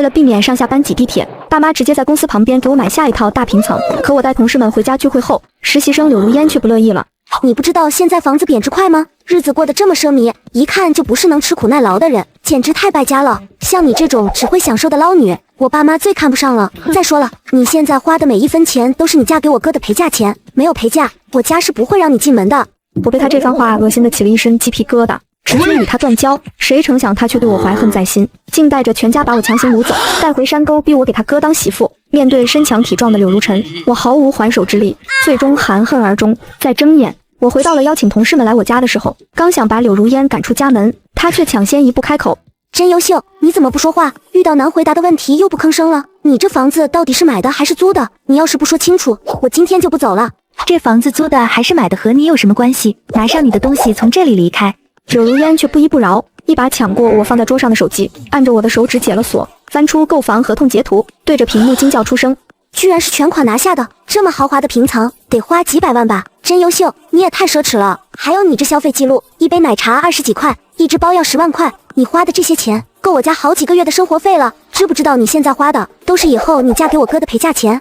为了避免上下班挤地铁，爸妈直接在公司旁边给我买下一套大平层。可我带同事们回家聚会后，实习生柳如烟却不乐意了。你不知道现在房子贬值快吗？日子过得这么奢靡，一看就不是能吃苦耐劳的人，简直太败家了。像你这种只会享受的捞女，我爸妈最看不上了。再说了，你现在花的每一分钱都是你嫁给我哥的陪嫁钱，没有陪嫁，我家是不会让你进门的。我被他这番话恶心的起了一身鸡皮疙瘩，直接与他断交。谁成想他却对我怀恨在心，竟带着全家把我强行掳走，带回山沟逼我给他哥当媳妇。面对身强体壮的柳如尘，我毫无还手之力，最终含恨而终。在睁眼，我回到了邀请同事们来我家的时候，刚想把柳如烟赶出家门，她却抢先一步开口：真优秀，你怎么不说话？遇到难回答的问题又不吭声了？你这房子到底是买的还是租的？你要是不说清楚，我今天就不走了。这房子租的还是买的和你有什么关系？拿上你的东西从这里离开。柳如烟却不依不饶，一把抢过我放在桌上的手机，按着我的手指解了锁，翻出购房合同截图，对着屏幕惊叫出声：居然是全款拿下的，这么豪华的平层得花几百万吧？真优秀，你也太奢侈了。还有你这消费记录，一杯奶茶20几块，一只包要10万块，你花的这些钱够我家好几个月的生活费了。知不知道你现在花的都是以后你嫁给我哥的陪嫁钱？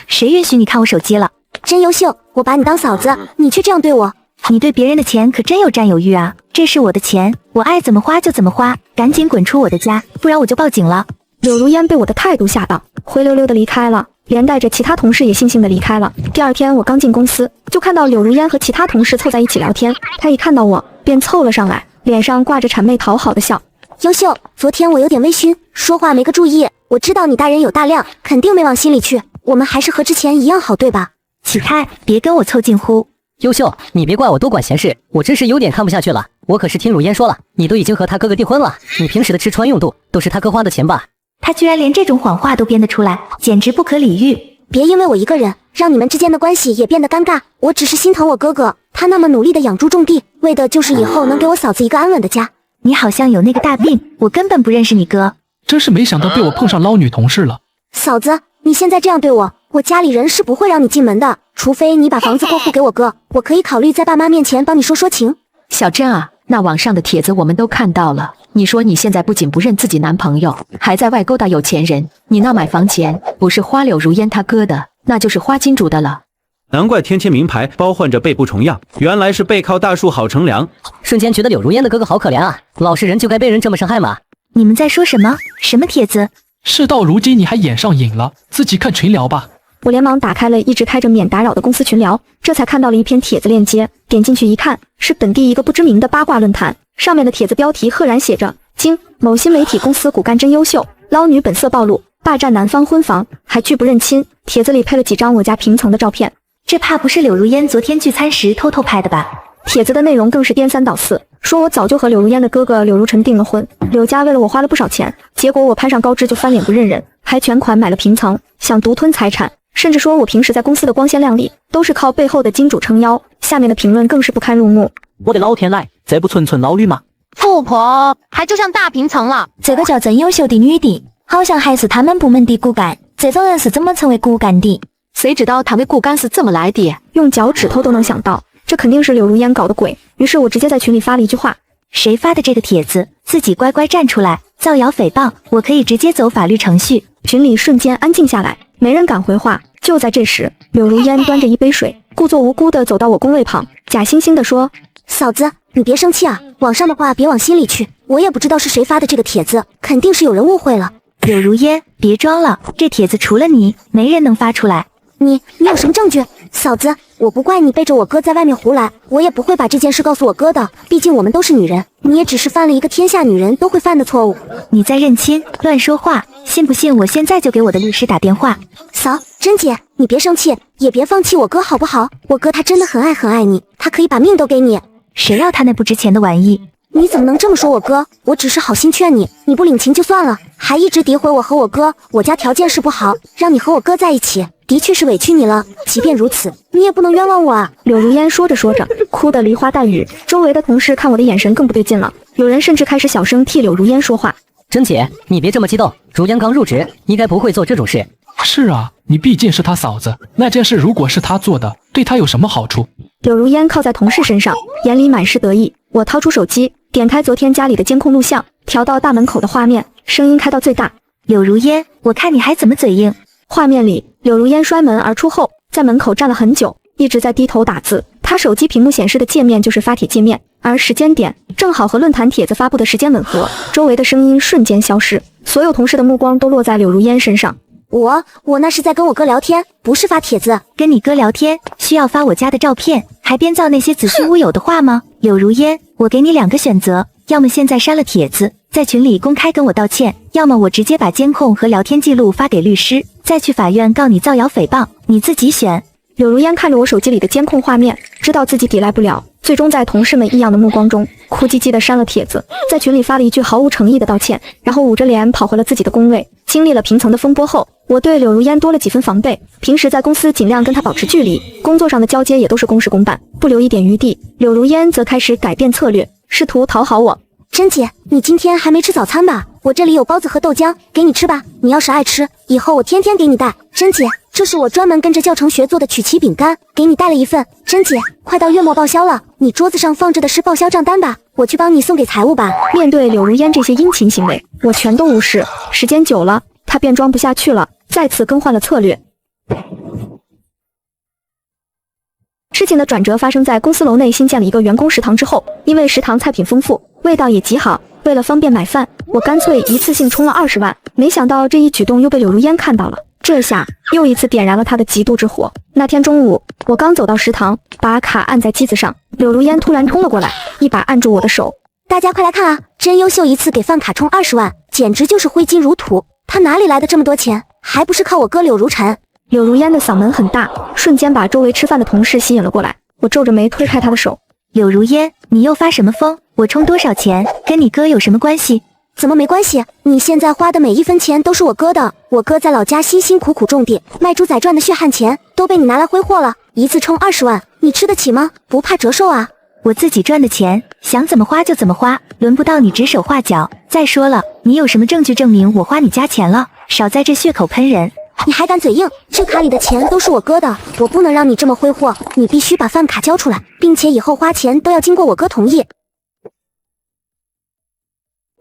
谁允许你看我手机了？真优秀，我把你当嫂子，你却这样对我。你对别人的钱可真有占有欲啊！这是我的钱，我爱怎么花就怎么花，赶紧滚出我的家，不然我就报警了。柳如烟被我的态度吓到，灰溜溜的离开了，连带着其他同事也悻悻的离开了。第二天我刚进公司，就看到柳如烟和其他同事凑在一起聊天，她一看到我便凑了上来，脸上挂着谄媚讨好的笑。优秀，昨天我有点微醺，说话没个注意，我知道你大人有大量，肯定没往心里去，我们还是和之前一样好，对吧？起开，别跟我凑近乎。优秀，你别怪我多管闲事，我真是有点看不下去了。我可是听如烟说了，你都已经和他哥哥订婚了，你平时的吃穿用度都是他哥花的钱吧？他居然连这种谎话都编得出来，简直不可理喻。别因为我一个人，让你们之间的关系也变得尴尬。我只是心疼我哥哥，他那么努力的养猪种地，为的就是以后能给我嫂子一个安稳的家。你好像有那个大病，我根本不认识你哥。真是没想到被我碰上捞女同事了。嫂子，你现在这样对我，我家里人是不会让你进门的，除非你把房子过户给我哥，我可以考虑在爸妈面前帮你说说情。小珍啊，那网上的帖子我们都看到了，你说你现在不仅不认自己男朋友，还在外勾搭有钱人，你那买房钱不是花柳如烟他哥的，那就是花金主的了。难怪天签名牌包换着背部重样，原来是背靠大树好乘凉。瞬间觉得柳如烟的哥哥好可怜啊，老实人就该被人这么伤害吗？你们在说什么？什么帖子？事到如今你还演上瘾了，自己看群聊吧。我连忙打开了一直开着免打扰的公司群聊，这才看到了一篇帖子链接，点进去一看，是本地一个不知名的八卦论坛，上面的帖子标题赫然写着：经某新媒体公司骨干真优秀，捞女本色暴露，霸占男方婚房，还拒不认亲。帖子里配了几张我家平层的照片，这怕不是柳如烟昨天聚餐时偷偷拍的吧？帖子的内容更是颠三倒四，说我早就和柳如烟的哥哥柳如尘订了婚，柳家为了我花了不少钱，结果我攀上高枝就翻脸不认人，还全款买了平层，想独吞财产，甚至说我平时在公司的光鲜亮丽都是靠背后的金主撑腰。下面的评论更是不堪入目。我的老天来，这不纯纯捞女吗？富婆还就像大平层了。这个叫真优秀的女的，好像还是他们部门的骨干，这种人是怎么成为骨干的？谁知道他们骨干是怎么来的？用脚趾头都能想到，这肯定是柳如烟搞的鬼。于是我直接在群里发了一句话：谁发的这个帖子，自己乖乖站出来，造谣诽谤，我可以直接走法律程序。群里瞬间安静下来，没人敢回话。就在这时，柳如烟端着一杯水，故作无辜地走到我工位旁，假惺惺地说：嫂子，你别生气啊，网上的话别往心里去，我也不知道是谁发的这个帖子，肯定是有人误会了。柳如烟，别装了，这帖子除了你，没人能发出来。你有什么证据？嫂子，我不怪你背着我哥在外面胡来，我也不会把这件事告诉我哥的，毕竟我们都是女人，你也只是犯了一个天下女人都会犯的错误。你在认亲，乱说话，信不信我现在就给我的律师打电话？嫂，珍姐，你别生气，也别放弃我哥好不好？我哥他真的很爱很爱你，他可以把命都给你。谁要他那不值钱的玩意？你怎么能这么说我哥？我只是好心劝你，你不领情就算了，还一直诋毁我和我哥。我家条件是不好，让你和我哥在一起，的确是委屈你了。即便如此，你也不能冤枉我啊！柳如烟说着说着，哭得梨花带雨。周围的同事看我的眼神更不对劲了，有人甚至开始小声替柳如烟说话。珍姐，你别这么激动，如烟刚入职，应该不会做这种事。是啊，你毕竟是他嫂子，那件事如果是他做的，对他有什么好处？柳如烟靠在同事身上，眼里满是得意。我掏出手机，点开昨天家里的监控录像，调到大门口的画面，声音开到最大。柳如烟，我看你还怎么嘴硬。画面里，柳如烟摔门而出后，在门口站了很久，一直在低头打字。她手机屏幕显示的界面就是发帖界面，而时间点正好和论坛帖子发布的时间吻合。周围的声音瞬间消失，所有同事的目光都落在柳如烟身上。我那是在跟我哥聊天，不是发帖子。跟你哥聊天需要发我家的照片，还编造那些子虚乌有的话吗？柳如烟，我给你2个选择，要么现在删了帖子，在群里公开跟我道歉，要么我直接把监控和聊天记录发给律师，再去法院告你造谣诽谤，你自己选。柳如烟看着我手机里的监控画面，知道自己抵赖不了，最终在同事们异样的目光中，哭唧唧地删了帖子，在群里发了一句毫无诚意的道歉，然后捂着脸跑回了自己的工位。经历了平层的风波后，我对柳如烟多了几分防备，平时在公司尽量跟她保持距离，工作上的交接也都是公事公办，不留一点余地。柳如烟则开始改变策略，试图讨好我。珍姐，你今天还没吃早餐吧？我这里有包子和豆浆，给你吃吧。你要是爱吃，以后我天天给你带。珍姐，这是我专门跟着教程学做的曲奇饼干，给你带了一份。珍姐，快到月末报销了，你桌子上放着的是报销账单吧？我去帮你送给财务吧。面对柳如烟这些殷勤行为，我全都无视。时间久了，她便装不下去了，再次更换了策略。事情的转折发生在公司楼内新建了一个员工食堂之后，因为食堂菜品丰富，味道也极好，为了方便买饭，我干脆一次性充了20万。没想到这一举动又被柳如烟看到了，这下又一次点燃了她的嫉妒之火。那天中午，我刚走到食堂，把卡按在机子上，柳如烟突然冲了过来，一把按住我的手。大家快来看啊，真优秀，一次给饭卡充20万，简直就是挥金如土。他哪里来的这么多钱？还不是靠我哥柳如尘。柳如烟的嗓门很大，瞬间把周围吃饭的同事吸引了过来。我皱着眉推开她的手。柳如烟，你又发什么疯？我充多少钱跟你哥有什么关系？怎么没关系？你现在花的每一分钱都是我哥的，我哥在老家辛辛苦苦种地，卖猪仔赚的血汗钱都被你拿来挥霍了，一次充20万，你吃得起吗？不怕折寿啊？我自己赚的钱，想怎么花就怎么花，轮不到你指手画脚。再说了，你有什么证据证明我花你家钱了？少在这血口喷人！你还敢嘴硬？这卡里的钱都是我哥的，我不能让你这么挥霍，你必须把饭卡交出来，并且以后花钱都要经过我哥同意。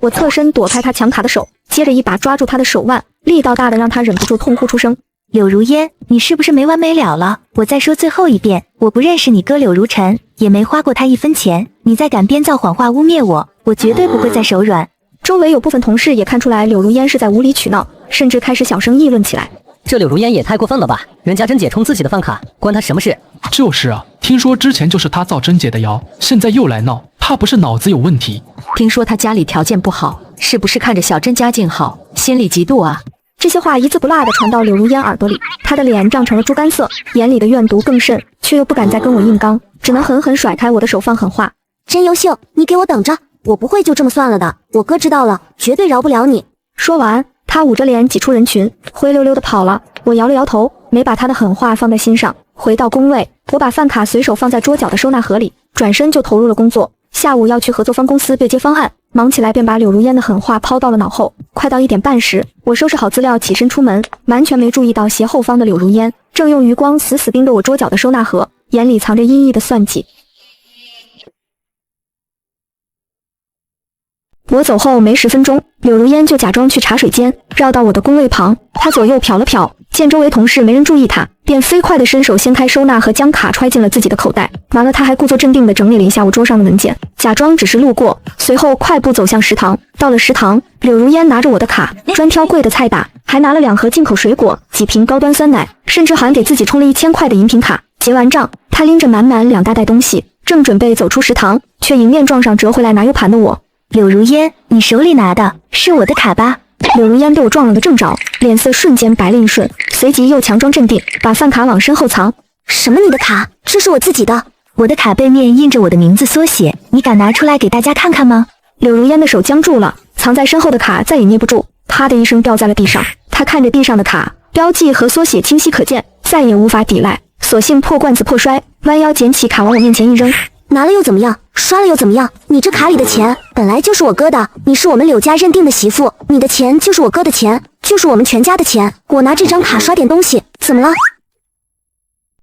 我侧身躲开他抢卡的手，接着一把抓住他的手腕，力道大的让他忍不住痛呼出声。柳如烟，你是不是没完没了了？我再说最后一遍，我不认识你哥柳如尘，也没花过他1分钱，你再敢编造谎话污蔑我，我绝对不会再手软。周围有部分同事也看出来柳如烟是在无理取闹，甚至开始小声议论起来。这柳如烟也太过分了吧，人家珍姐充自己的饭卡，关她什么事？就是啊，听说之前就是她造珍姐的谣，现在又来闹，她不是脑子有问题？听说她家里条件不好，是不是看着小珍家境好，心里嫉妒啊？这些话一字不落地传到柳如烟耳朵里，她的脸涨成了猪肝色，眼里的怨毒更甚，却又不敢再跟我硬刚，只能狠狠甩开我的手放狠话。真优秀，你给我等着，我不会就这么算了的，我哥知道了，绝对饶不了你。说完，他捂着脸挤出人群，灰溜溜地跑了。我摇了摇头，没把他的狠话放在心上。回到工位，我把饭卡随手放在桌角的收纳盒里，转身就投入了工作。下午要去合作方公司对接方案，忙起来便把柳如烟的狠话抛到了脑后。快到1点半时，我收拾好资料起身出门，完全没注意到斜后方的柳如烟正用余光死死盯着我桌角的收纳盒，眼里藏着阴翳的算计。我走后没10分钟，柳如烟就假装去茶水间，绕到我的工位旁。她左右瞟了瞟，见周围同事没人注意她，便飞快地伸手掀开收纳盒，将卡揣进了自己的口袋。完了，她还故作镇定地整理了一下我桌上的文件，假装只是路过，随后快步走向食堂。到了食堂，柳如烟拿着我的卡，专挑贵的菜打，还拿了2盒进口水果、几瓶高端酸奶，甚至还给自己充了1000块的饮品卡。结完账，她拎着满满2大袋东西，正准备走出食堂，却迎面撞上折回来拿 U 盘的我。柳如烟，你手里拿的是我的卡吧？柳如烟被我撞了个正着，脸色瞬间白了一瞬，随即又强装镇定，把饭卡往身后藏。什么你的卡？这是我自己的。我的卡背面印着我的名字缩写，你敢拿出来给大家看看吗？柳如烟的手僵住了，藏在身后的卡再也捏不住，啪的一声掉在了地上。她看着地上的卡，标记和缩写清晰可见，再也无法抵赖，索性破罐子破摔，弯腰捡起卡往我面前一扔。拿了又怎么样？刷了又怎么样？你这卡里的钱本来就是我哥的，你是我们柳家认定的媳妇，你的钱就是我哥的钱，就是我们全家的钱。我拿这张卡刷点东西，怎么了？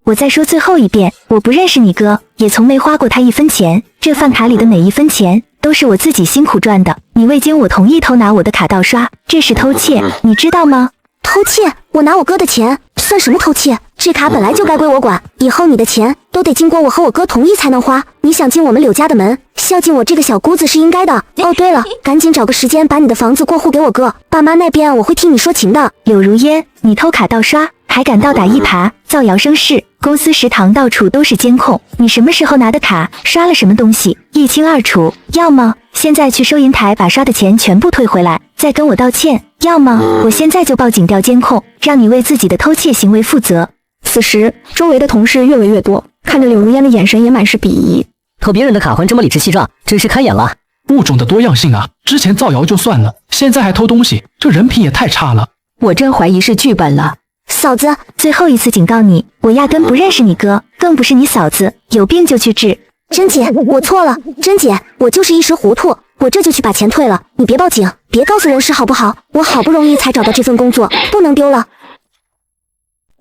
我再说最后一遍，我不认识你哥，也从没花过他1分钱。这饭卡里的每1分钱都是我自己辛苦赚的。你未经我同意偷拿我的卡盗刷，这是偷窃，你知道吗？偷窃？我拿我哥的钱算什么偷窃？这卡本来就该归我管，以后你的钱都得经过我和我哥同意才能花。你想进我们柳家的门，孝敬我这个小姑子是应该的。哦，对了，赶紧找个时间把你的房子过户给我哥，爸妈那边我会替你说情的。柳如烟，你偷卡盗刷，还敢倒打一耙，造谣生事。公司食堂到处都是监控，你什么时候拿的卡，刷了什么东西，一清二楚。要么现在去收银台把刷的钱全部退回来，再跟我道歉；要么我现在就报警调监控，让你为自己的偷窃行为负责。此时，周围的同事越围越多，看着柳如烟的眼神也满是鄙夷。偷别人的卡还这么理直气壮，真是开眼了。物种的多样性啊！之前造谣就算了，现在还偷东西，这人品也太差了。我真怀疑是剧本了。嫂子，最后一次警告你，我压根不认识你哥，更不是你嫂子，有病就去治。珍姐，我错了，珍姐，我就是一时糊涂，我这就去把钱退了。你别报警，别告诉人事好不好？我好不容易才找到这份工作，不能丢了。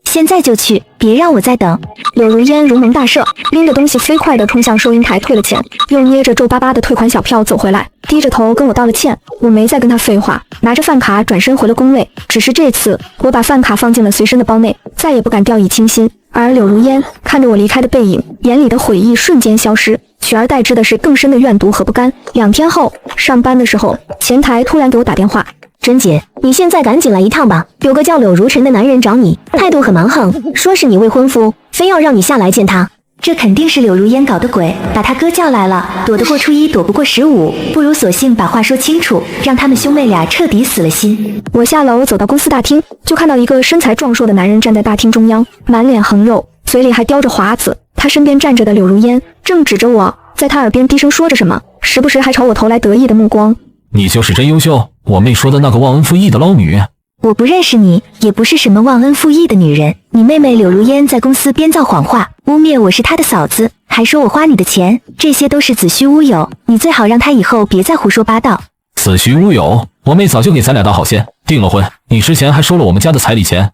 现在就去，别让我再等。柳如烟如蒙大赦，拎着东西飞快地冲向收银台退了钱，又捏着皱巴巴的退款小票走回来，低着头跟我道了歉。我没再跟他废话，拿着饭卡转身回了工位。只是这次，我把饭卡放进了随身的包内，再也不敢掉以轻心。而柳如烟看着我离开的背影，眼里的悔意瞬间消失，取而代之的是更深的怨毒和不甘。2天后，上班的时候，前台突然给我打电话。珍姐，你现在赶紧来一趟吧，有个叫柳如尘的男人找你，态度很蛮横，说是你未婚夫，非要让你下来见他。这肯定是柳如烟搞的鬼，把他哥叫来了，躲得过初一，躲不过15，不如索性把话说清楚，让他们兄妹俩彻底死了心。我下楼走到公司大厅，就看到一个身材壮硕的男人站在大厅中央，满脸横肉，嘴里还叼着华子。他身边站着的柳如烟正指着我，在他耳边低声说着什么，时不时还朝我投来得意的目光。你就是真优秀，我妹说的那个忘恩负义的捞女。我不认识你，也不是什么忘恩负义的女人。你妹妹柳如烟在公司编造谎话，污蔑我是她的嫂子，还说我花你的钱，这些都是子虚乌有。你最好让她以后别再胡说八道。子虚乌有？我妹早就给咱俩搭好线，订了婚。你之前还收了我们家的彩礼钱。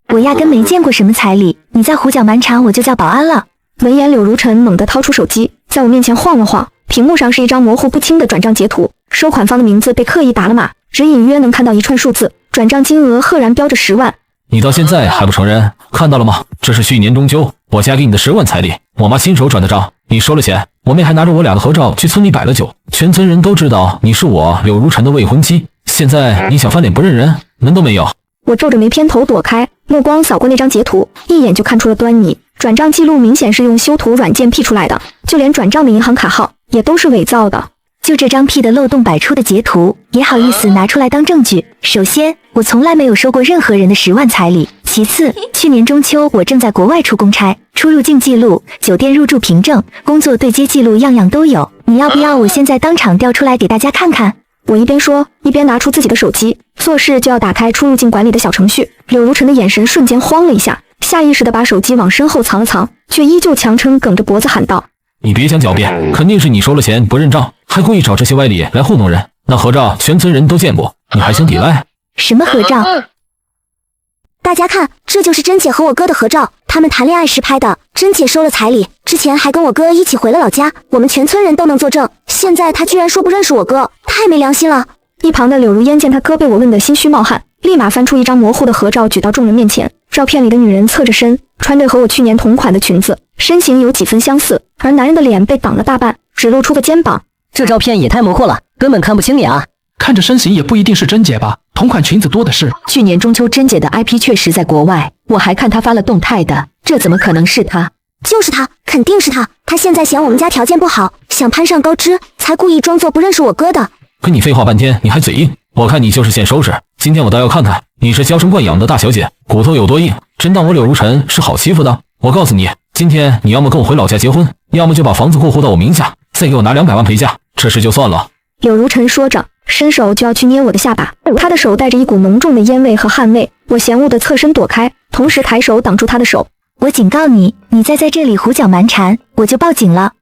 我压根没见过什么彩礼，你再胡搅蛮缠，我就叫保安了。闻言，柳如尘猛地掏出手机，在我面前晃了晃，屏幕上是一张模糊不清的转账截图，收款方的名字被刻意打了码，只隐约能看到一串数字，转账金额赫然标着10万。你到现在还不承认？看到了吗？这是去年中秋我家给你的10万彩礼，我妈亲手转的账。你收了钱，我妹还拿着我俩的合照去村里摆了酒，全村人都知道你是我柳如尘的未婚妻。现在你想翻脸不认人，门都没有。我皱着眉偏头躲开，目光扫过那张截图，一眼就看出了端倪。转账记录明显是用修图软件 P 出来的，就连转账的银行卡号也都是伪造的。就这张 P 的漏洞百出的截图，也好意思拿出来当证据？首先，我从来没有收过任何人的10万彩礼。其次，去年中秋我正在国外出公差，出入境记录、酒店入住凭证、工作对接记录样样都有。你要不要我现在当场调出来给大家看看？我一边说，一边拿出自己的手机，做事就要打开出入境管理的小程序。柳如尘的眼神瞬间慌了一下，下意识地把手机往身后藏了藏，却依旧强撑梗着脖子喊道：你别想狡辩，肯定是你收了钱不认账，还故意找这些歪理来糊弄人。那合照全村人都见过，你还想抵赖？什么合照？大家看，这就是珍姐和我哥的合照，他们谈恋爱时拍的。珍姐收了彩礼，之前还跟我哥一起回了老家，我们全村人都能作证。现在他居然说不认识我哥，太没良心了。一旁的柳如烟见他哥被我问得心虚冒汗，立马翻出一张模糊的合照举到众人面前。照片里的女人侧着身，穿着和我去年同款的裙子，身形有几分相似，而男人的脸被挡了大半，只露出个肩膀。这照片也太模糊了，根本看不清你啊！看着身形也不一定是珍姐吧，同款裙子多的是。去年中秋珍姐的 IP 确实在国外，我还看她发了动态的，这怎么可能是她？就是她，肯定是她。她现在嫌我们家条件不好，想攀上高枝，才故意装作不认识我哥的。跟你废话半天，你还嘴硬，我看你就是现收拾。今天我倒要看看你是娇生惯养的大小姐，骨头有多硬，真当我柳如尘是好欺负的？我告诉你，今天你要么跟我回老家结婚，要么就把房子过户到我名下，再给我拿200万陪嫁，这事就算了。柳如尘说着，伸手就要去捏我的下巴，他的手带着一股浓重的烟味和汗味，我嫌恶的侧身躲开，同时抬手挡住他的手。我警告你，你再在这里胡搅蛮缠，我就报警了。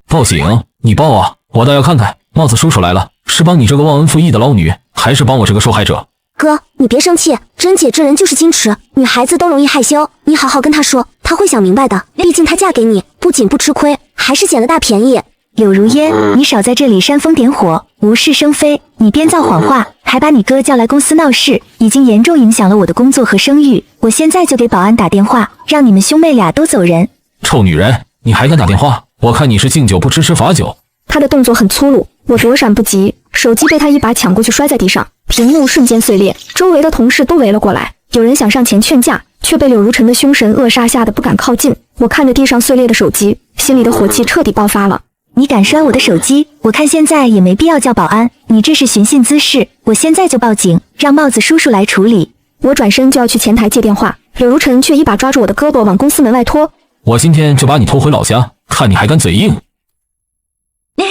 报警？你报啊！我倒要看看帽子叔叔来了，是帮你这个忘恩负义的捞女，还是帮我这个受害者？哥，你别生气，珍姐这人就是矜持，女孩子都容易害羞，你好好跟她说，她会想明白的。毕竟她嫁给你，不仅不吃亏，还是捡了大便宜。柳如烟，你少在这里煽风点火，无事生非。你编造谎话，还把你哥叫来公司闹事，已经严重影响了我的工作和声誉。我现在就给保安打电话，让你们兄妹俩都走人。臭女人，你还敢打电话？我看你是敬酒不吃吃罚酒。他的动作很粗鲁，我躲闪不及，手机被他一把抢过去摔在地上，屏幕瞬间碎裂，周围的同事都围了过来，有人想上前劝架，却被柳如尘的凶神恶煞吓得不敢靠近。我看着地上碎裂的手机，心里的火气彻底爆发了。你敢摔我的手机？我看现在也没必要叫保安，你这是寻衅滋事，我现在就报警，让帽子叔叔来处理。我转身就要去前台接电话，柳如尘却一把抓住我的胳膊往公司门外拖。我今天就把你拖回老家，看你还敢嘴硬。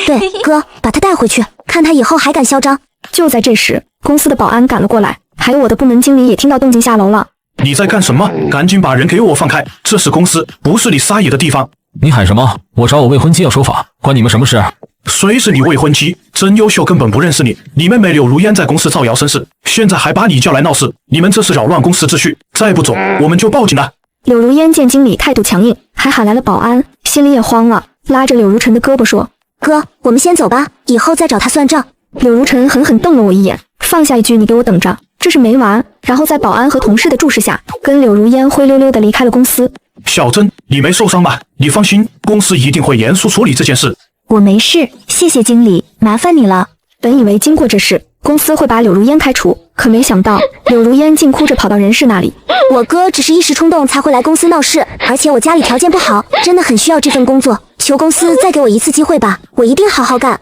对，哥，把他带回去，看他以后还敢嚣张。就在这时，公司的保安赶了过来，还有我的部门经理也听到动静下楼了。你在干什么？赶紧把人给我放开，这是公司，不是你撒野的地方。你喊什么？我找我未婚妻要说法，关你们什么事？谁是你未婚妻？真优秀，根本不认识你。你妹妹柳如烟在公司造谣生事，现在还把你叫来闹事，你们这是扰乱公司秩序，再不走我们就报警了。柳如烟见经理态度强硬，还喊来了保安，心里也慌了，拉着柳如尘的胳膊说：哥，我们先走吧，以后再找他算账。柳如尘狠狠瞪了我一眼，放下一句你给我等着，这是没完。然后在保安和同事的注视下，跟柳如烟灰溜溜地离开了公司。小珍，你没受伤吧？你放心，公司一定会严肃处理这件事。我没事，谢谢经理，麻烦你了。本以为经过这事，公司会把柳如烟开除，可没想到柳如烟竟哭着跑到人事那里。我哥只是一时冲动才会来公司闹事，而且我家里条件不好，真的很需要这份工作，求公司再给我一次机会吧，我一定好好干。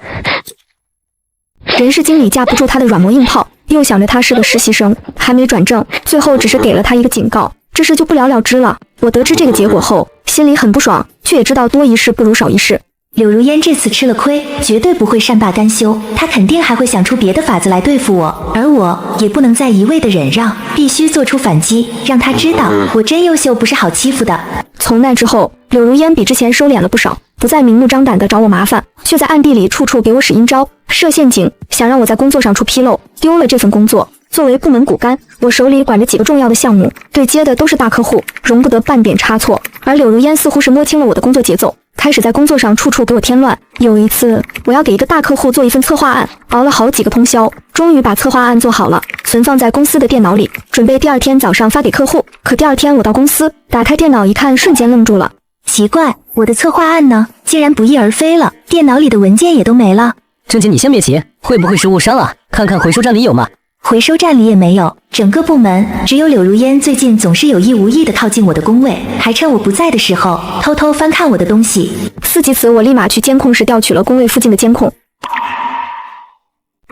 人事经理架不住他的软磨硬泡，又想着他是个实习生，还没转正，最后只是给了他一个警告，这事就不了了之了。我得知这个结果后，心里很不爽，却也知道多一事不如少一事。柳如烟这次吃了亏，绝对不会善罢甘休，她肯定还会想出别的法子来对付我，而我也不能再一味的忍让，必须做出反击，让她知道我真优秀，不是好欺负的。从那之后，柳如烟比之前收敛了不少，不再明目张胆的找我麻烦，却在暗地里处处给我使阴招，设陷阱，想让我在工作上出纰漏，丢了这份工作。作为部门骨干，我手里管着几个重要的项目，对接的都是大客户，容不得半点差错。而柳如烟似乎是摸清了我的工作节奏，开始在工作上处处给我添乱。有一次，我要给一个大客户做一份策划案，熬了好几个通宵，终于把策划案做好了，存放在公司的电脑里，准备第二天早上发给客户。可第二天我到公司，打开电脑一看，瞬间愣住了。奇怪，我的策划案呢？竟然不翼而飞了，电脑里的文件也都没了。郑姐，你先别急，会不会是误伤了？看看回收站里有吗？回收站里也没有，整个部门只有柳如烟最近总是有意无意地靠近我的工位，还趁我不在的时候偷偷翻看我的东西。思及此，我立马去监控室调取了工位附近的监控。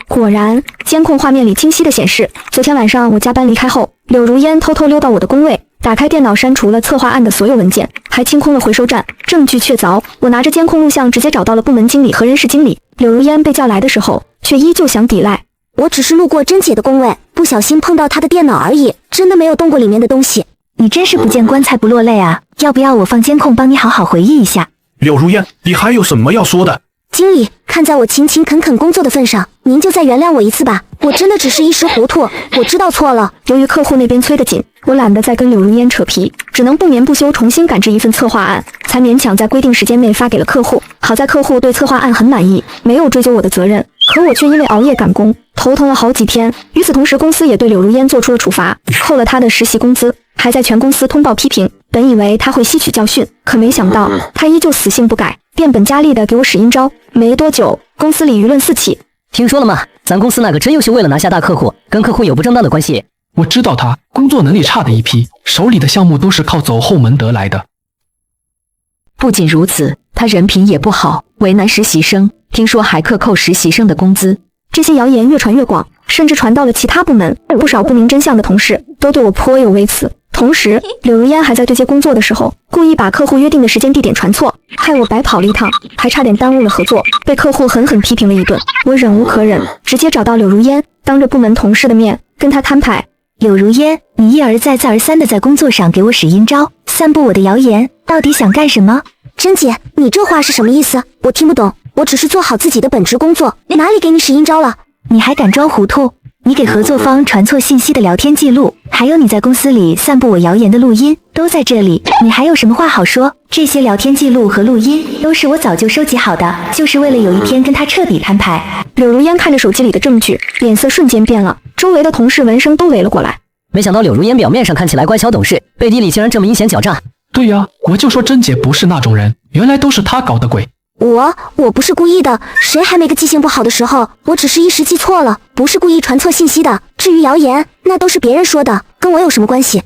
果然，监控画面里清晰地显示，昨天晚上我加班离开后，柳如烟偷偷溜到我的工位，打开电脑删除了策划案的所有文件，还清空了回收站，证据确凿。我拿着监控录像直接找到了部门经理和人事经理。柳如烟被叫来的时候，却依旧想抵赖。我只是路过珍姐的工位，不小心碰到她的电脑而已，真的没有动过里面的东西。你真是不见棺材不落泪啊！要不要我放监控帮你好好回忆一下？柳如烟，你还有什么要说的？经理，看在我勤勤恳恳工作的份上，您就再原谅我一次吧，我真的只是一时糊涂，我知道错了。由于客户那边催得紧，我懒得再跟柳如烟扯皮，只能不眠不休重新赶制一份策划案，才勉强在规定时间内发给了客户。好在客户对策划案很满意，没有追究我的责任，可我却因为熬夜赶工，头疼了好几天。与此同时，公司也对柳如烟做出了处罚，扣了她的实习工资，还在全公司通报批评。本以为他会吸取教训，可没想到他依旧死性不改，变本加厉的给我使阴招。没多久，公司里舆论四起。听说了吗？咱公司那个真优秀，为了拿下大客户，跟客户有不正当的关系。我知道他工作能力差的一批，手里的项目都是靠走后门得来的。不仅如此，他人品也不好，为难实习生，听说还克扣实习生的工资。这些谣言越传越广，甚至传到了其他部门，不少不明真相的同事都对我颇有微词。同时，柳如烟还在对接工作的时候，故意把客户约定的时间地点传错，害我白跑了一趟，还差点耽误了合作，被客户狠狠批评了一顿。我忍无可忍，直接找到柳如烟，当着部门同事的面跟他摊牌。柳如烟，你一而再再而三的在工作上给我使阴招，散布我的谣言，到底想干什么？珍姐，你这话是什么意思？我听不懂，我只是做好自己的本职工作，哪里给你使阴招了？你还敢装糊涂？你给合作方传错信息的聊天记录，还还有你在公司里散布我谣言的录音，都在这里。你还有什么话好说？这些聊天记录和录音都是我早就收集好的，就是为了有一天跟他彻底摊牌。柳如烟看着手机里的证据，脸色瞬间变了，周围的同事闻声都围了过来。没想到柳如烟表面上看起来乖巧懂事，背地里竟然这么阴险狡诈。对呀，我就说甄姐不是那种人，原来都是她搞的鬼。我不是故意的，谁还没个记性不好的时候？我只是一时记错了，不是故意传错信息的。至于谣言，那都是别人说的，跟我有什么关系？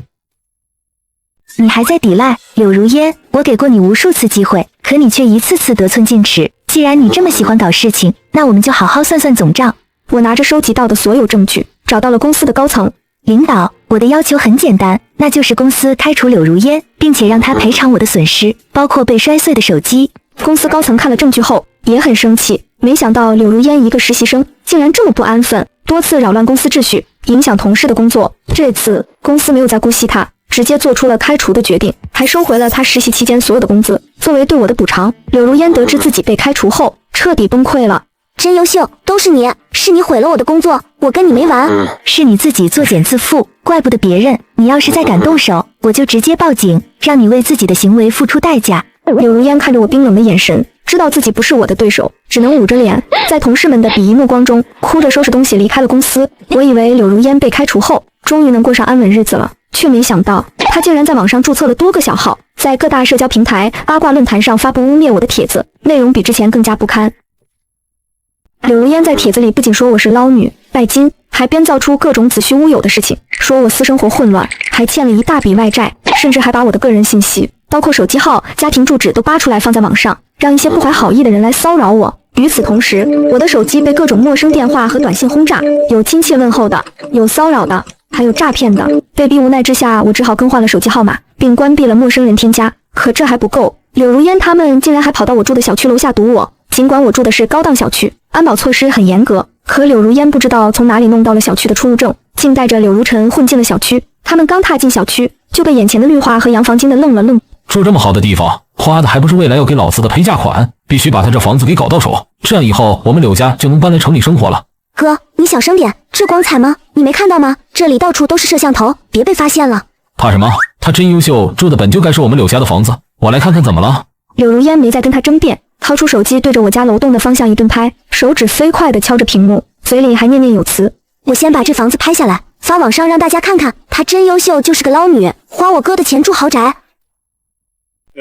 你还在抵赖，柳如烟，我给过你无数次机会，可你却一次次得寸进尺。既然你这么喜欢搞事情，那我们就好好算算总账。我拿着收集到的所有证据，找到了公司的高层。领导，我的要求很简单，那就是公司开除柳如烟，并且让她赔偿我的损失，包括被摔碎的手机。公司高层看了证据后也很生气，没想到柳如烟一个实习生竟然这么不安分，多次扰乱公司秩序，影响同事的工作。这次公司没有再姑息他，直接做出了开除的决定，还收回了他实习期间所有的工资，作为对我的补偿。柳如烟得知自己被开除后，彻底崩溃了。真优秀，都是你，是你毁了我的工作，我跟你没完。是你自己作茧自缚，怪不得别人。你要是再敢动手，我就直接报警，让你为自己的行为付出代价。柳如烟看着我冰冷的眼神，知道自己不是我的对手，只能捂着脸，在同事们的鄙夷目光中，哭着收拾东西离开了公司。我以为柳如烟被开除后，终于能过上安稳日子了，却没想到她竟然在网上注册了多个小号，在各大社交平台、八卦论坛上发布污蔑我的帖子，内容比之前更加不堪。柳如烟在帖子里不仅说我是捞女、拜金，还编造出各种子虚乌有的事情，说我私生活混乱，还欠了一大笔外债，甚至还把我的个人信息，包括手机号、家庭住址都扒出来放在网上，让一些不怀好意的人来骚扰我。与此同时，我的手机被各种陌生电话和短信轰炸，有亲切问候的，有骚扰的，还有诈骗的。被逼无奈之下，我只好更换了手机号码，并关闭了陌生人添加。可这还不够，柳如烟他们竟然还跑到我住的小区楼下堵我。尽管我住的是高档小区，安保措施很严格，可柳如烟不知道从哪里弄到了小区的出入证，竟带着柳如尘混进了小区。他们刚踏进小区，就被眼前的绿化和洋房惊得愣了愣。住这么好的地方，花的还不是未来要给老子的陪嫁款？必须把他这房子给搞到手，这样以后我们柳家就能搬来城里生活了。哥，你小声点，这光彩吗？你没看到吗？这里到处都是摄像头，别被发现了。怕什么？他真优秀，住的本就该是我们柳家的房子。我来看看怎么了。柳如烟没再跟他争辩，掏出手机对着我家楼栋的方向一顿拍，手指飞快地敲着屏幕，嘴里还念念有词。我先把这房子拍下来，发网上让大家看看，她真优秀，就是个捞女，花我哥的钱住豪宅。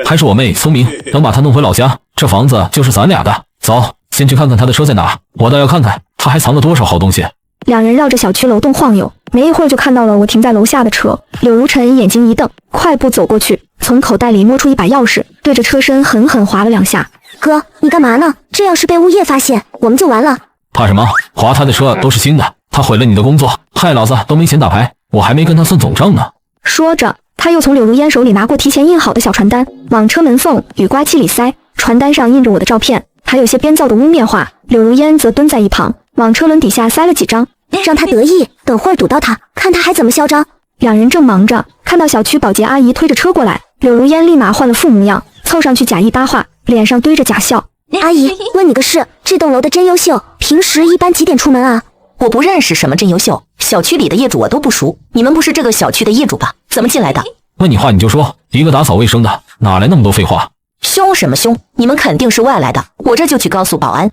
还是我妹聪明，能把她弄回老家，这房子就是咱俩的。走，先去看看她的车在哪，我倒要看看她还藏了多少好东西。两人绕着小区楼栋晃悠，没一会儿就看到了我停在楼下的车。柳如尘眼睛一瞪，快步走过去，从口袋里摸出一把钥匙，对着车身狠狠划了2下。哥，你干嘛呢？这要是被物业发现，我们就完了。怕什么？划他的车都是新的，他毁了你的工作，害老子都没钱打牌，我还没跟他算总账呢。说着，他又从柳如烟手里拿过提前印好的小传单，往车门缝、雨刮器里塞。传单上印着我的照片，还有些编造的污蔑话。柳如烟则蹲在一旁，往车轮底下塞了几张，让他得意，等会儿堵到他，看他还怎么嚣张。两人正忙着，看到小区保洁阿姨推着车过来，柳如烟立马换了副模样，凑上去假意搭话，脸上堆着假笑。阿姨，问你个事，这栋楼的真优秀，平时一般几点出门啊？我不认识什么真优秀，小区里的业主我都不熟，你们不是这个小区的业主吧？怎么进来的？问你话你就说，一个打扫卫生的，哪来那么多废话？凶什么凶？你们肯定是外来的，我这就去告诉保安。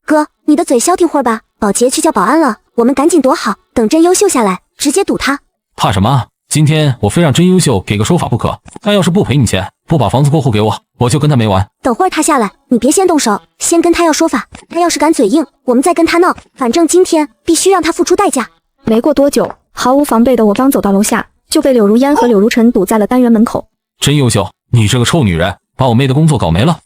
哥，你的嘴消停会儿吧，保洁去叫保安了，我们赶紧躲好，等真优秀下来，直接堵他。怕什么？今天我非让真优秀给个说法不可，他要是不赔你钱，不把房子过户给我，我就跟他没完。等会儿他下来，你别先动手，先跟他要说法，他要是敢嘴硬，我们再跟他闹，反正今天必须让他付出代价。没过多久，毫无防备的我刚走到楼下，就被柳如烟和柳如尘堵在了单元门口。真优秀，你这个臭女人，把我妹的工作搞没了，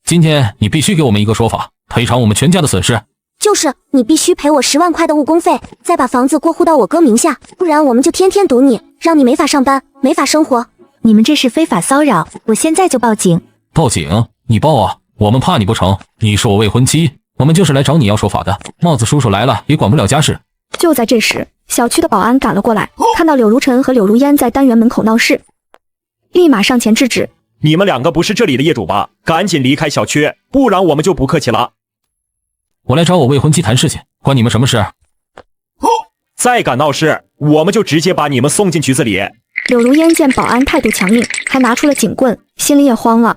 今天你必须给我们一个说法，赔偿我们全家的损失。就是你必须赔我10万块的误工费，再把房子过户到我哥名下，不然我们就天天堵你，让你没法上班，没法生活。你们这是非法骚扰，我现在就报警。报警？你报啊，我们怕你不成？你是我未婚妻，我们就是来找你要说法的。帽子叔叔来了也管不了家事。就在这时，小区的保安赶了过来，看到柳如尘和柳如烟在单元门口闹事，立马上前制止。你们两个不是这里的业主吧？赶紧离开小区，不然我们就不客气了。我来找我未婚妻谈事情，关你们什么事？再敢闹事，我们就直接把你们送进局子里。柳如烟见保安态度强硬，还拿出了警棍，心里也慌了。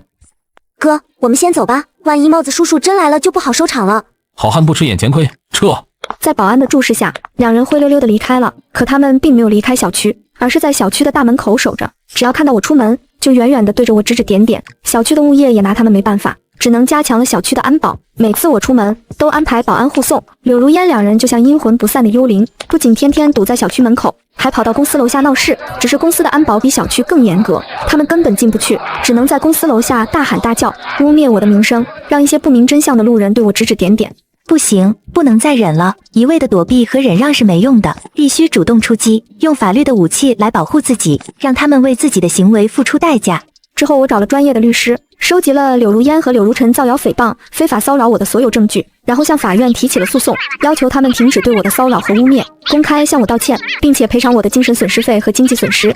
哥，我们先走吧，万一帽子叔叔真来了就不好收场了。好汉不吃眼前亏，撤！在保安的注视下，两人灰溜溜的离开了。可他们并没有离开小区，而是在小区的大门口守着。只要看到我出门，就远远的对着我指指点点。小区的物业也拿他们没办法，只能加强了小区的安保。每次我出门，都安排保安护送。柳如烟两人就像阴魂不散的幽灵，不仅天天堵在小区门口，还跑到公司楼下闹事。只是公司的安保比小区更严格，他们根本进不去，只能在公司楼下大喊大叫，污蔑我的名声，让一些不明真相的路人对我指指点点。不行，不能再忍了，一味的躲避和忍让是没用的，必须主动出击，用法律的武器来保护自己，让他们为自己的行为付出代价。之后我找了专业的律师，收集了柳如烟和柳如尘造谣诽谤、非法骚扰我的所有证据，然后向法院提起了诉讼，要求他们停止对我的骚扰和污蔑，公开向我道歉，并且赔偿我的精神损失费和经济损失。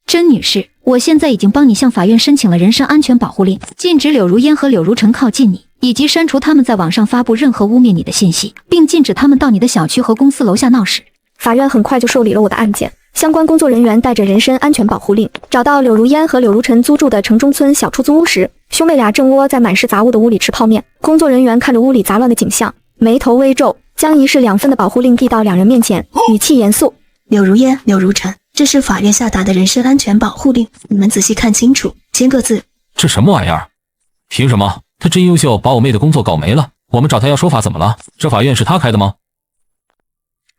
甄女士，我现在已经帮你向法院申请了人身安全保护令，禁止柳如烟和柳如尘靠近你，以及删除他们在网上发布任何污蔑你的信息，并禁止他们到你的小区和公司楼下闹事。法院很快就受理了我的案件，相关工作人员带着人身安全保护令，找到柳如烟和柳如尘租住的城中村小出租屋时，兄妹俩正窝在满是杂物的屋里吃泡面。工作人员看着屋里杂乱的景象，眉头微皱，将1式2份的保护令递到两人面前，语气严肃：柳如烟、柳如尘，这是法院下达的人身安全保护令，你们仔细看清楚，签个字。这什么玩意儿？凭什么？他真优秀，把我妹的工作搞没了，我们找他要说法怎么了？这法院是他开的吗？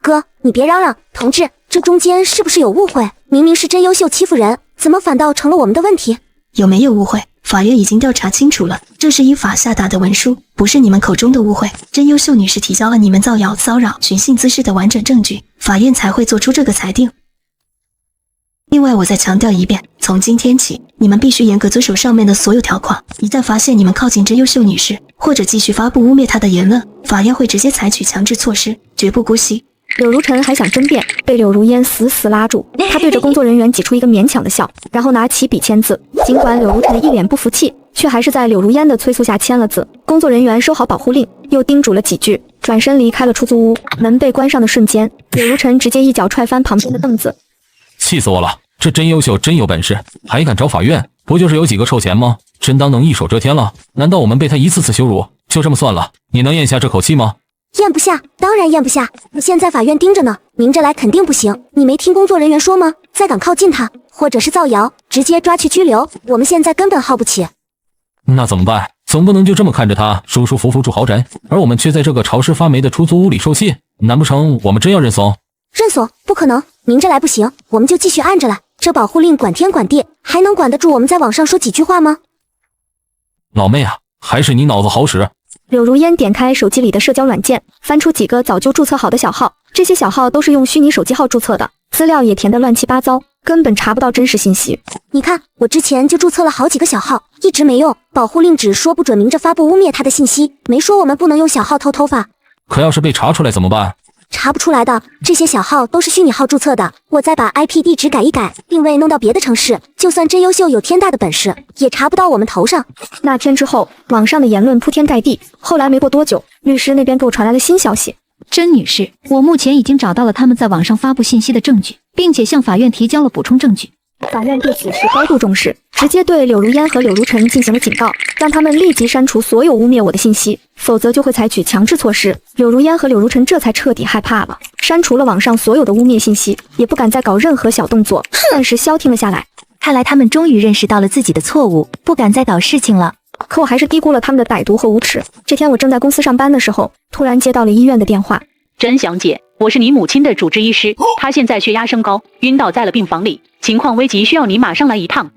哥，你别嚷嚷，同志，这中间是不是有误会？明明是真优秀欺负人，怎么反倒成了我们的问题？有没有误会？法院已经调查清楚了，这是依法下达的文书，不是你们口中的误会。真优秀女士提交了你们造谣、骚扰、寻衅滋事的完整证据，法院才会做出这个裁定。另外，我再强调一遍，从今天起，你们必须严格遵守上面的所有条款。一旦发现你们靠近真优秀女士，或者继续发布污蔑她的言论，法院会直接采取强制措施，绝不姑息。柳如尘还想争辩，被柳如烟死死拉住。他对着工作人员挤出一个勉强的笑，然后拿起笔签字。尽管柳如尘一脸不服气，却还是在柳如烟的催促下签了字。工作人员收好保护令，又叮嘱了几句，转身离开了出租屋。门被关上的瞬间，柳如尘直接一脚踹翻旁边的凳子。气死我了！这真优秀，真有本事，还敢找法院？不就是有几个臭钱吗？真当能一手遮天了？难道我们被他一次次羞辱，就这么算了？你能咽下这口气吗？咽不下，当然咽不下。现在法院盯着呢，明着来肯定不行。你没听工作人员说吗？再敢靠近他，或者是造谣，直接抓去拘留。我们现在根本耗不起。那怎么办？总不能就这么看着他舒舒服服住豪宅，而我们却在这个潮湿发霉的出租屋里受气？难不成我们真要认怂？认怂？不可能，明着来不行，我们就继续按着来。这保护令管天管地，还能管得住我们在网上说几句话吗？老妹啊，还是你脑子好使。柳如烟点开手机里的社交软件，翻出几个早就注册好的小号，这些小号都是用虚拟手机号注册的，资料也填得乱七八糟，根本查不到真实信息。你看，我之前就注册了好几个小号，一直没用。保护令只说不准明着发布污蔑他的信息，没说我们不能用小号偷偷发。可要是被查出来怎么办？查不出来的，这些小号都是虚拟号注册的，我再把 IP 地址改一改，定位弄到别的城市，就算真优秀有天大的本事，也查不到我们头上。那天之后，网上的言论铺天盖地。后来没过多久，律师那边给我传来了新消息。甄女士，我目前已经找到了他们在网上发布信息的证据，并且向法院提交了补充证据。法院对此事高度重视，直接对柳如烟和柳如尘进行了警告，让他们立即删除所有污蔑我的信息，否则就会采取强制措施。柳如烟和柳如尘这才彻底害怕了，删除了网上所有的污蔑信息，也不敢再搞任何小动作，暂时消停了下来。看来他们终于认识到了自己的错误，不敢再搞事情了。可我还是低估了他们的歹毒和无耻。这天我正在公司上班的时候，突然接到了医院的电话。甄小姐，我是你母亲的主治医师，她现在血压升高，晕倒在了病房里，情况危急，需要你马上来一趟。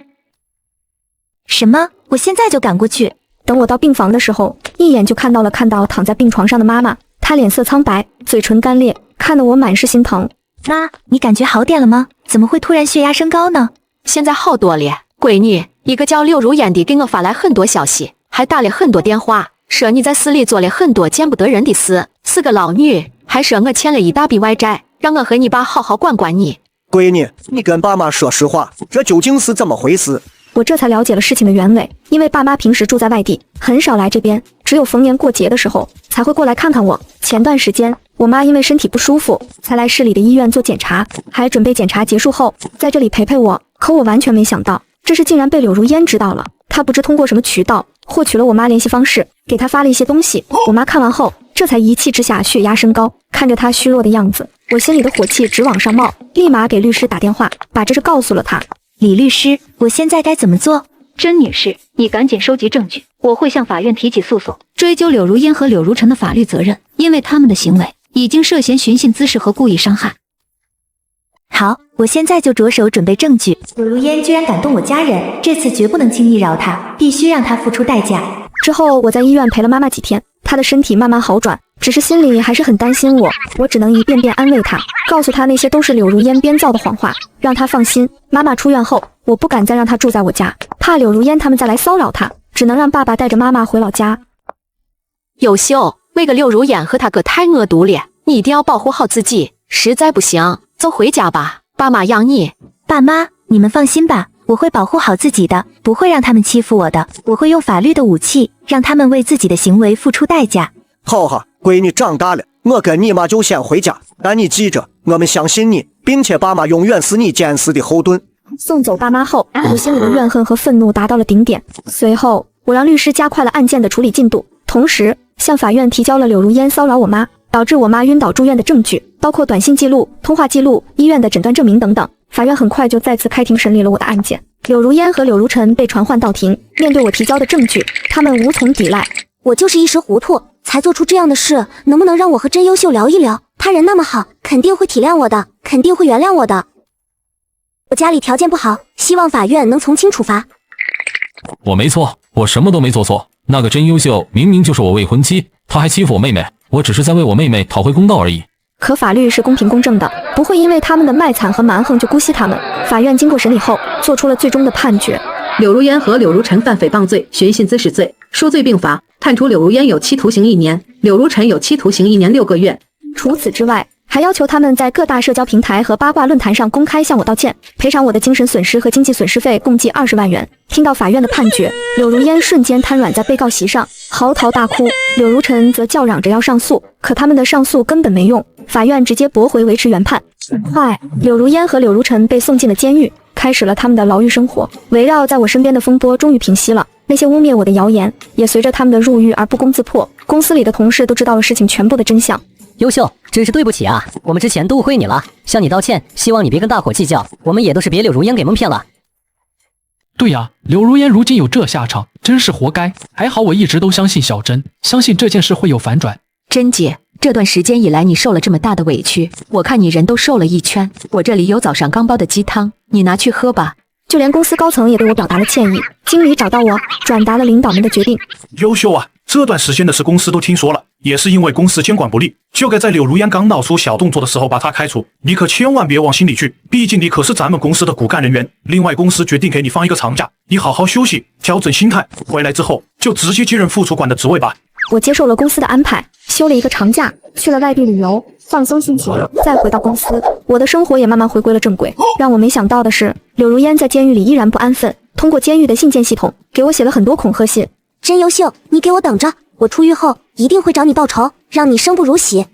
什么？我现在就赶过去。等我到病房的时候，一眼就看到躺在病床上的妈妈，她脸色苍白，嘴唇干裂，看得我满是心疼。妈，你感觉好点了吗？怎么会突然血压升高呢？现在好多了，闺女，一个叫柳如烟的给我发来很多消息，还打了很多电话，说你在市里做了很多见不得人的事，是个老女，还说我欠了一大笔外债，让我和你爸好好管管你。闺女，你跟爸妈说实话，这究竟是怎么回事？我这才了解了事情的原委，因为爸妈平时住在外地，很少来这边，只有逢年过节的时候才会过来看看我。前段时间我妈因为身体不舒服，才来市里的医院做检查，还准备检查结束后在这里陪陪我。可我完全没想到，这事竟然被柳如烟知道了。她不知通过什么渠道获取了我妈联系方式，给她发了一些东西。我妈看完后，这才一气之下血压升高。看着她虚弱的样子，我心里的火气直往上冒，立马给律师打电话，把这事告诉了他。李律师，我现在该怎么做？甄女士，你赶紧收集证据，我会向法院提起诉讼，追究柳如烟和柳如尘的法律责任，因为他们的行为已经涉嫌寻衅滋事和故意伤害。好，我现在就着手准备证据。柳如烟居然敢动我家人，这次绝不能轻易饶她，必须让她付出代价。之后我在医院陪了妈妈几天，她的身体慢慢好转，只是心里还是很担心我只能一遍遍安慰她，告诉她那些都是柳如烟编造的谎话，让她放心。妈妈出院后，我不敢再让她住在我家，怕柳如烟他们再来骚扰她，只能让爸爸带着妈妈回老家。优秀，那个柳如烟和他哥太恶毒了，你一定要保护好自己，实在不行就回家吧，爸妈养你。爸妈，你们放心吧，我会保护好自己的，不会让他们欺负我的，我会用法律的武器，让他们为自己的行为付出代价。好哈，闺女长大了，我跟你妈就先回家，但你记着，我们相信你，并且爸妈永远是你坚实的后盾。送走爸妈后，我心里的怨恨和愤怒达到了顶点。随后，我让律师加快了案件的处理进度，同时向法院提交了柳如烟骚扰我妈，导致我妈晕倒住院的证据，包括短信记录、通话记录、医院的诊断证明等等。法院很快就再次开庭审理了我的案件。柳如烟和柳如尘被传唤到庭，面对我提交的证据，他们无从抵赖。我就是一时糊涂，才做出这样的事，能不能让我和甄优秀聊一聊？他人那么好，肯定会体谅我的，肯定会原谅我的。我家里条件不好，希望法院能从轻处罚。我没错，我什么都没做错。那个甄优秀明明就是我未婚妻，她还欺负我妹妹，我只是在为我妹妹讨回公道而已。可法律是公平公正的，不会因为他们的卖惨和蛮横就姑息他们。法院经过审理后，做出了最终的判决。柳如烟和柳如尘犯诽谤罪、寻衅滋事罪，数罪并罚，判处柳如烟有期徒刑1年，柳如尘有期徒刑1年6个月。除此之外，还要求他们在各大社交平台和八卦论坛上公开向我道歉，赔偿我的精神损失和经济损失费共计20万元。听到法院的判决，柳如烟瞬间瘫软在被告席上，嚎啕大哭。柳如尘则叫嚷着要上诉，可他们的上诉根本没用，法院直接驳回维持原判。很快，柳如烟和柳如尘被送进了监狱，开始了他们的牢狱生活。围绕在我身边的风波终于平息了，那些污蔑我的谣言也随着他们的入狱而不攻自破。公司里的同事都知道了事情全部的真相。优秀，真是对不起啊，我们之前都误会你了，向你道歉，希望你别跟大伙计较，我们也都是别柳如烟给蒙骗了。对呀，柳如烟如今有这下场，真是活该。还好我一直都相信小珍，相信这件事会有反转。珍姐，这段时间以来你受了这么大的委屈，我看你人都瘦了一圈，我这里有早上刚煲的鸡汤，你拿去喝吧。就连公司高层也对我表达了歉意，经理找到我，转达了领导们的决定。优秀啊，这段时间的事公司都听说了，也是因为公司监管不力，就该在柳如烟刚闹出小动作的时候把她开除。你可千万别往心里去，毕竟你可是咱们公司的骨干人员。另外，公司决定给你放一个长假，你好好休息，调整心态，回来之后就直接接任副主管的职位吧。我接受了公司的安排，休了一个长假，去了外地旅游，放松心情，再回到公司，我的生活也慢慢回归了正轨。让我没想到的是，柳如烟在监狱里依然不安分，通过监狱的信件系统给我写了很多恐吓信。真优秀，你给我等着，我出狱后一定会找你报仇，让你生不如死。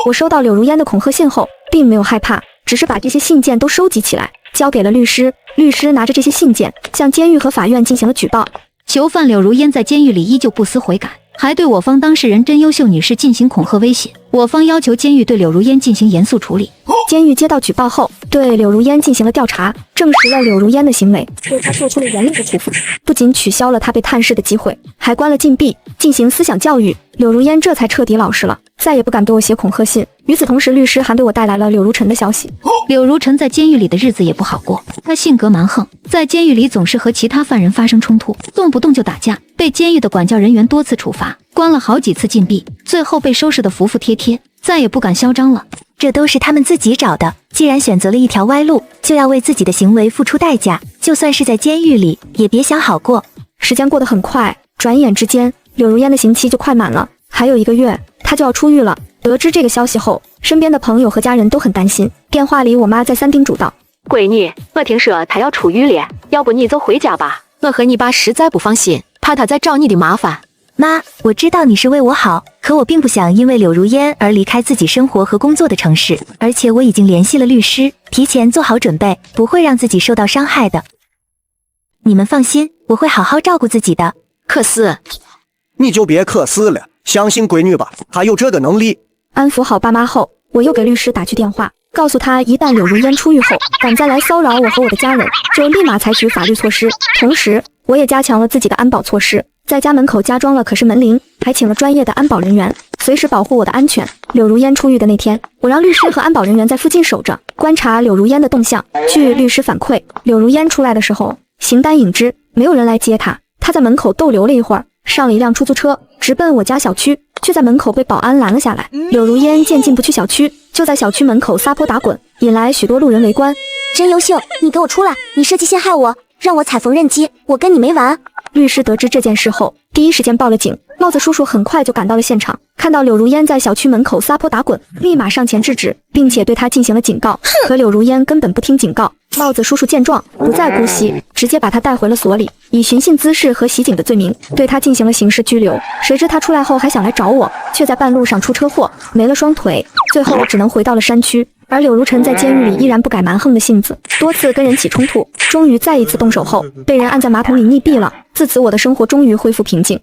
我收到柳如烟的恐吓信后，并没有害怕，只是把这些信件都收集起来，交给了律师。律师拿着这些信件，向监狱和法院进行了举报。囚犯柳如烟在监狱里依旧不思悔改，还对我方当事人真优秀女士进行恐吓威胁。我方要求监狱对柳如烟进行严肃处理。监狱接到举报后，对柳如烟进行了调查，证实了柳如烟的行为，对她做出了严厉的处罚，不仅取消了她被探视的机会，还关了禁闭，进行思想教育。柳如烟这才彻底老实了，再也不敢对我写恐吓信。与此同时，律师还对我带来了柳如尘的消息。柳如尘在监狱里的日子也不好过，她性格蛮横，在监狱里总是和其他犯人发生冲突，动不动就打架，被监狱的管教人员多次处罚，关了好几次禁闭，最后被收拾得服服帖帖，再也不敢嚣张了。这都是他们自己找的，既然选择了一条歪路，就要为自己的行为付出代价，就算是在监狱里，也别想好过。时间过得很快，转眼之间，柳如烟的刑期就快满了，还有1个月，她就要出狱了。得知这个消息后，身边的朋友和家人都很担心。电话里，我妈再三叮嘱道：“闺女，我听说她要出狱了，要不你就回家吧。我和你爸实在不放心，怕她再找你的麻烦。”妈，我知道你是为我好，可我并不想因为柳如烟而离开自己生活和工作的城市，而且我已经联系了律师，提前做好准备，不会让自己受到伤害的。你们放心，我会好好照顾自己的。可是，你就别可思了，相信闺女吧，她有这个能力。安抚好爸妈后，我又给律师打去电话，告诉他一旦柳如烟出狱后敢再来骚扰我和我的家人，就立马采取法律措施。同时，我也加强了自己的安保措施，在家门口加装了可视门铃，还请了专业的安保人员，随时保护我的安全。柳如烟出狱的那天，我让律师和安保人员在附近守着，观察柳如烟的动向。据律师反馈，柳如烟出来的时候形单影只，没有人来接她，她在门口逗留了一会儿，上了一辆出租车，直奔我家小区，却在门口被保安拦了下来。柳如烟见进不去小区，就在小区门口撒泼打滚，引来许多路人围观。真优秀，你给我出来！你设计陷害我，让我踩缝纫机，我跟你没完！律师得知这件事后，第一时间报了警。帽子叔叔很快就赶到了现场，看到柳如烟在小区门口撒泼打滚，立马上前制止，并且对他进行了警告。可柳如烟根本不听警告，帽子叔叔见状不再姑息，直接把他带回了所里，以寻衅滋事和袭警的罪名对他进行了刑事拘留。谁知他出来后还想来找我，却在半路上出车祸，没了双腿，最后只能回到了山区。而柳如尘在监狱里依然不改蛮横的性子，多次跟人起冲突，终于再一次动手后，被人按在马桶里溺毙了。自此，我的生活终于恢复平静。